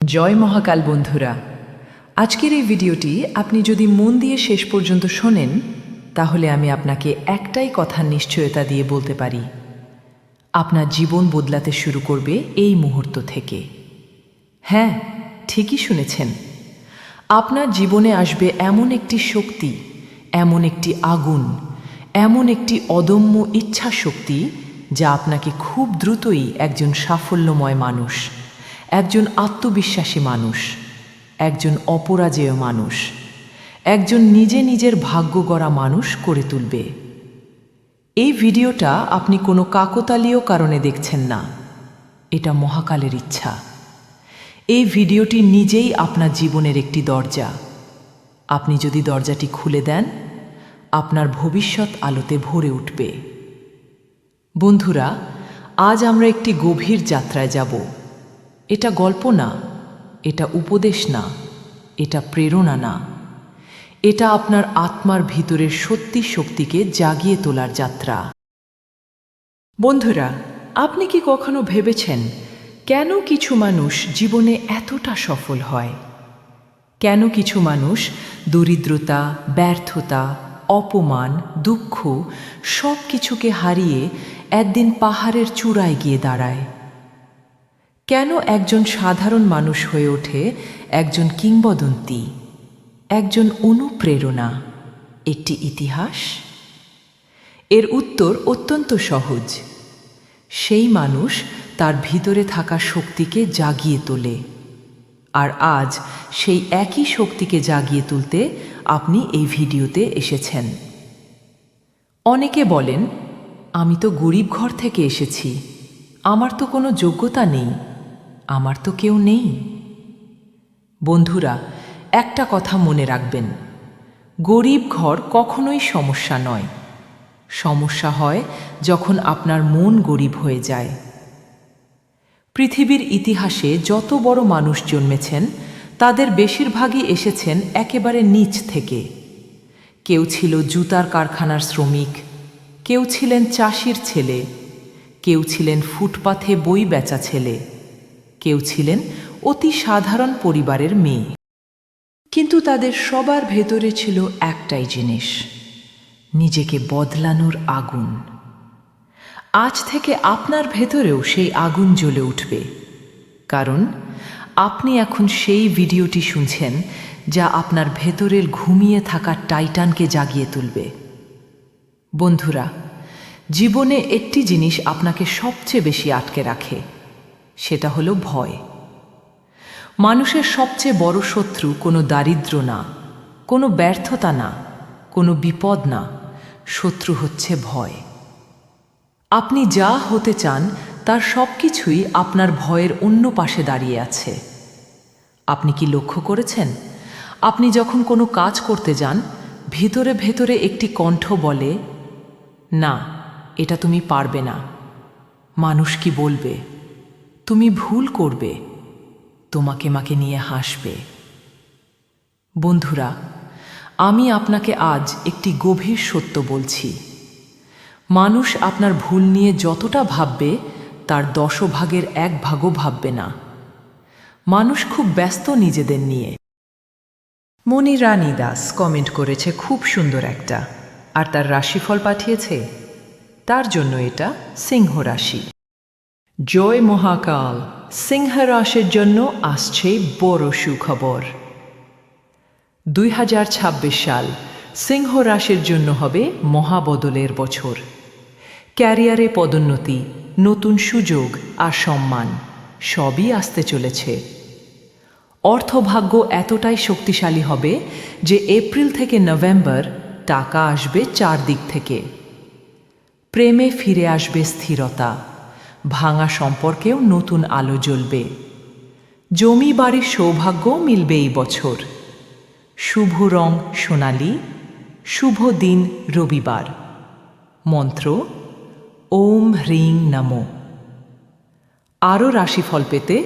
জয় মহাকাল বন্ধুরা, আজকের এই ভিডিওটি আপনি যদি মন দিয়ে শেষ পর্যন্ত শোনেন তাহলে আমি আপনাকে একটাই কথার নিশ্চয়তা দিয়ে বলতে পারি, আপনার জীবন বদলাতে শুরু করবে এই মুহূর্ত থেকে। হ্যাঁ, ঠিকই শুনেছেন, আপনার জীবনে আসবে এমন একটি শক্তি, এমন একটি আগুন, এমন একটি অদম্য ইচ্ছা শক্তি যা আপনাকে খুব দ্রুতই একজন সাফল্যময় মানুষ, একজন আত্মবিশ্বাসী মানুষ, একজন অপরাজেয় মানুষ, একজন নিজের ভাগ্য গড়া মানুষ করে তুলবে। এই ভিডিওটা আপনি কোনো কাকতালীয় কারণে দেখছেন না, এটা মহাকালের ইচ্ছা। এই ভিডিওটি নিজেই আপনার জীবনের একটি দরজা। আপনি যদি দরজাটি খুলে দেন, আপনার ভবিষ্যৎ আলোতে ভরে উঠবে। বন্ধুরা, আজ আমরা একটি গভীর যাত্রায় যাব। এটা গল্প না, এটা উপদেশ না, এটা প্রেরণা না, এটা আপনার আত্মার ভিতরের সত্যি শক্তিকে জাগিয়ে তোলার যাত্রা। বন্ধুরা, আপনি কি কখনো ভেবেছেন কেন কিছু মানুষ জীবনে এতটা সফল হয়? কেন কিছু মানুষ দরিদ্রতা, ব্যর্থতা, অপমান, দুঃখ সব কিছুকে হারিয়ে একদিন পাহাড়ের চূড়ায় গিয়ে দাঁড়ায়? কেন একজন সাধারণ মানুষ হয়ে ওঠে একজন কিংবদন্তি, একজন অনুপ্রেরণা, একটি ইতিহাস? এর উত্তর অত্যন্ত সহজ। সেই মানুষ তার ভিতরে থাকা শক্তিকে জাগিয়ে তোলে। আর আজ সেই একই শক্তিকে জাগিয়ে তুলতে আপনি এই ভিডিওতে এসেছেন। অনেকে বলেন, আমি তো গরিব ঘর থেকে এসেছি, আমার তো কোনো যোগ্যতা নেই, আমার তো কেউ নেই। বন্ধুরা, একটা কথা মনে রাখবেন, গরিব ঘর কখনোই সমস্যা নয়। সমস্যা হয় যখন আপনার মন গরিব হয়ে যায়। পৃথিবীর ইতিহাসে যত বড় মানুষ জন্মেছেন তাদের বেশিরভাগই এসেছেন একেবারে নিচ থেকে। কেউ ছিল জুতার কারখানার শ্রমিক, কেউ ছিলেন চাষির ছেলে, কেউ ছিলেন ফুটপাথে বই বেচা ছেলে, কেউ ছিলেন অতি সাধারণ পরিবারের মেয়ে। কিন্তু তাদের সবার ভেতরে ছিল একটাই জিনিস, নিজেকে বদলানোর আগুন। আজ থেকে আপনার ভেতরেও সেই আগুন জ্বলে উঠবে, কারণ আপনি এখন সেই ভিডিওটি শুনছেন যা আপনার ভেতরের ঘুমিয়ে থাকা টাইটানকে জাগিয়ে তুলবে। বন্ধুরা, জীবনে একটি জিনিস আপনাকে সবচেয়ে বেশি আটকে রাখে, সেটা হলো ভয়। মানুষের সবচেয়ে বড় শত্রু কোনো দারিদ্র্য না, কোনো ব্যর্থতা না, কোনো বিপদ না, শত্রু হচ্ছে ভয়। আপনি যা হতে চান তার সব কিছুই আপনার ভয়ের অন্য পাশে দাঁড়িয়ে আছে। আপনি কি লক্ষ্য করেছেন, আপনি যখন কোনো কাজ করতে যান, ভিতরে ভেতরে একটি কণ্ঠ বলে, না, এটা তুমি পারবে না, মানুষ কি বলবে, তুমি ভুল করবে, তোমাকে মাকে নিয়ে হাসবে। বন্ধুরা, আমি আপনাকে আজ একটি গভীর সত্য বলছি, মানুষ আপনার ভুল নিয়ে যতটা ভাববে তার ১০ ভাগও ভাববে না। মানুষ খুব ব্যস্ত নিজেদের নিয়ে। মণি রানী দাস কমেন্ট করেছে খুব সুন্দর একটা, আর তার রাশিফল পাঠিয়েছে, তার জন্য এটা সিংহ রাশি। জয় মহাকাল, সিংহ রাশির জন্য আসছে বড় সুখবর। ২০২৬ সাল সিংহ রাশির জন্য হবে মহাবদলের বছর। ক্যারিয়ারে পদোন্নতি, নতুন সুযোগ আর সম্মান সবই আসতে চলেছে। অর্থভাগ্য এতটাই শক্তিশালী হবে যে এপ্রিল থেকে নভেম্বর টাকা আসবে চারদিক থেকে। প্রেমে ফিরে আসবে স্থিরতা, ভাঙা সম্পর্কেও নতুন আলো জ্বলবে। জমি বাড়ির সৌভাগ্যও মিলবে এই বছর। শুভ রং সোনালি, শুভ দিন রবিবার। মন্ত্র ওম হ্রিং নমঃ। আরও রাশিফল পেতে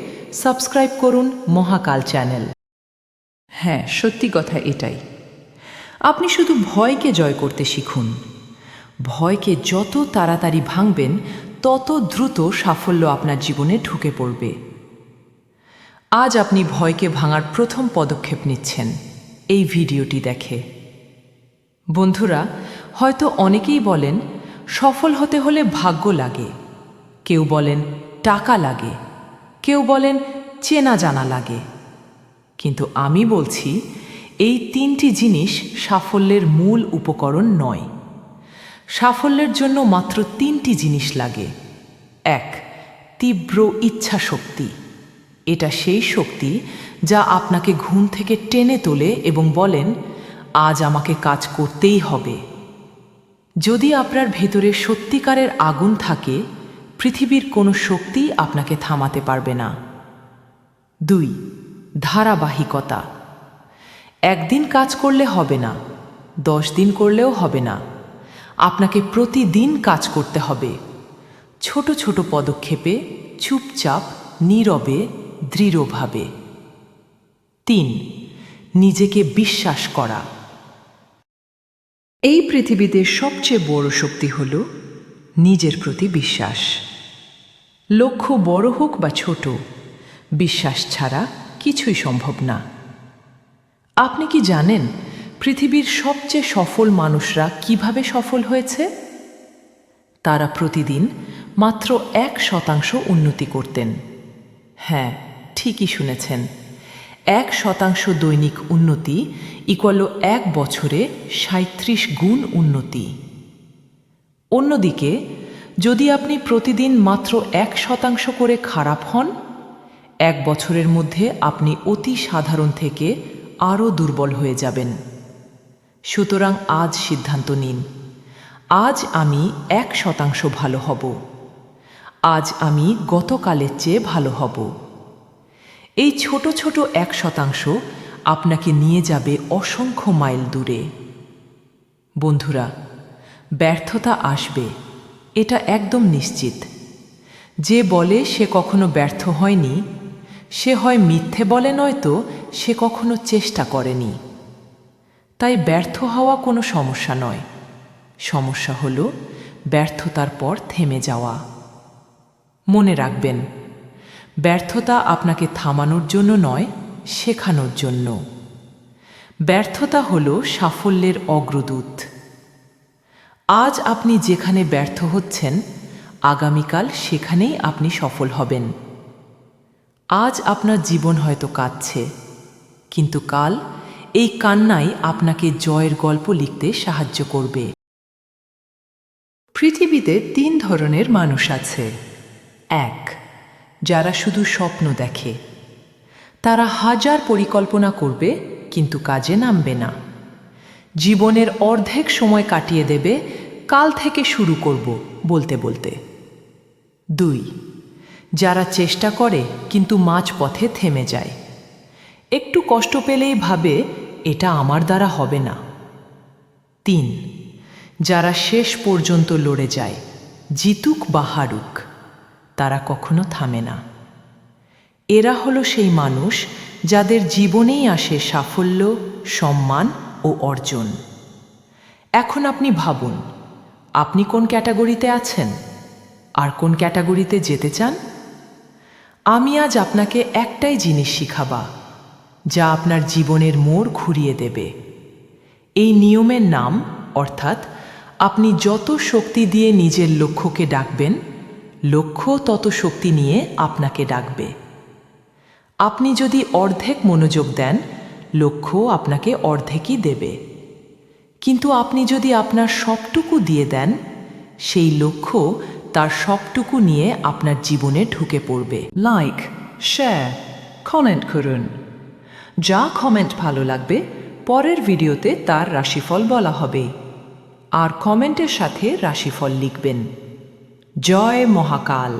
সাবস্ক্রাইব করুন মহাকাল চ্যানেল। হ্যাঁ, সত্যি কথা এটাই, আপনি শুধু ভয়কে জয় করতে শিখুন। ভয়কে যত তাড়াতাড়ি ভাঙবেন তত দ্রুত সাফল্য আপনার জীবনে ঢুকে পড়বে। আজ আপনি ভয়কে ভাঙার প্রথম পদক্ষেপ নিচ্ছেন এই ভিডিওটি দেখে। বন্ধুরা, হয়তো অনেকেই বলেন সফল হতে হলে ভাগ্য লাগে, কেউ বলেন টাকা লাগে, কেউ বলেন চেনা জানা লাগে। কিন্তু আমি বলছি এই তিনটি জিনিস সাফল্যের মূল উপকরণ নয়। সাফল্যের জন্য মাত্র তিনটি জিনিস লাগে। ১. তীব্র ইচ্ছা শক্তি। এটা সেই শক্তি যা আপনাকে ঘুম থেকে টেনে তোলে এবং বলেন, আজ আমাকে কাজ করতেই হবে। যদি আপনার ভেতরে সত্যিকারের আগুন থাকে, পৃথিবীর কোনো শক্তি আপনাকে থামাতে পারবে না। ২. ধারাবাহিকতা। একদিন কাজ করলে হবে না, 10 দিন করলেও হবে না, আপনাকে প্রতিদিন কাজ করতে হবে। ছোট ছোট পদক্ষেপে, চুপচাপ, নীরবে, দৃঢ়ভাবে। ৩. নিজেকে বিশ্বাস করা। এই পৃথিবীতে সবচেয়ে বড় শক্তি হল নিজের প্রতি বিশ্বাস। লক্ষ্য বড় হোক বা ছোট, বিশ্বাস ছাড়া কিছুই সম্ভব না। আপনি কি জানেন পৃথিবীর সবচেয়ে সফল মানুষরা কিভাবে সফল হয়েছে? তারা প্রতিদিন মাত্র 1% উন্নতি করতেন। হ্যাঁ, ঠিকই শুনেছেন, 1% দৈনিক উন্নতি ইকুয়াল 1 বছরে 37 গুণ উন্নতি। অন্যদিকে যদি আপনি প্রতিদিন মাত্র 1% করে খারাপ হন, 1 বছরের মধ্যে আপনি অতি সাধারণ থেকে আরও দুর্বল হয়ে যাবেন। সুতরাং আজ সিদ্ধান্ত নিন, আজ আমি 1% ভালো হব। আজ আমি গতকালের চেয়ে ভালো হব। এই ছোট ছোট 1% আপনাকে নিয়ে যাবে অসংখ্য মাইল দূরে। বন্ধুরা, ব্যর্থতা আসবে, এটা একদম নিশ্চিত। যে বলে সে কখনো ব্যর্থ হয়নি, সে হয় মিথ্যে বলে, নয়তো সে কখনো চেষ্টা করেনি। তাই ব্যর্থ হওয়া কোনো সমস্যা নয়, সমস্যা হলো ব্যর্থতার পর থেমে যাওয়া। মনে রাখবেন, ব্যর্থতা আপনাকে থামানোর জন্য নয়, শেখানোর জন্য। ব্যর্থতা হলো সাফল্যের অগ্রদূত। আজ আপনি যেখানে ব্যর্থ হচ্ছেন, আগামীকাল সেখানেই আপনি সফল হবেন। আজ আপনার জীবন হয়তো কাঁদছে, কিন্তু কাল এই কান্নাই আপনাকে জয়ের গল্প লিখতে সাহায্য করবে। পৃথিবীতে 3 ধরনের মানুষ আছে। 1. যারা শুধু স্বপ্ন দেখে। তারা হাজার পরিকল্পনা করবে কিন্তু কাজে নামবে না। জীবনের অর্ধেক সময় কাটিয়ে দেবে কাল থেকে শুরু করব বলতে বলতে। 2. যারা চেষ্টা করে কিন্তু মাঝপথে থেমে যায়। একটু কষ্ট পেলেই ভাবে এটা আমার দ্বারা হবে না। 3. যারা শেষ পর্যন্ত লড়ে যায়, জিতুক বা হারুক, তারা কখনো থামে না। এরা হলো সেই মানুষ যাদের জীবনেই আসে সাফল্য, সম্মান ও অর্জন। এখন আপনি ভাবুন, আপনি কোন ক্যাটাগরিতে আছেন আর কোন ক্যাটাগরিতে যেতে চান? আমি আজ আপনাকে একটাই জিনিস শিখাবা, যা আপনার জীবনের মোড় ঘুরিয়ে দেবে। এই নিয়মের নাম, অর্থাৎ আপনি যত শক্তি দিয়ে নিজের লক্ষ্যকে ডাকবেন, লক্ষ্য তত শক্তি নিয়ে আপনাকে ডাকবে। আপনি যদি অর্ধেক মনোযোগ দেন, লক্ষ্য আপনাকে অর্ধেকই দেবে। কিন্তু আপনি যদি আপনার সবটুকু দিয়ে দেন, সেই লক্ষ্য তার সবটুকু নিয়ে আপনার জীবনে ঢুকে পড়বে। লাইক, শেয়ার, কমেন্ট করুন। যা কমেন্ট ভালো লাগবে পরের ভিডিওতে তার রাশিফল বলা হবে, আর কমেন্টের সাথে রাশিফল লিখবেন। জয় মহাকাল।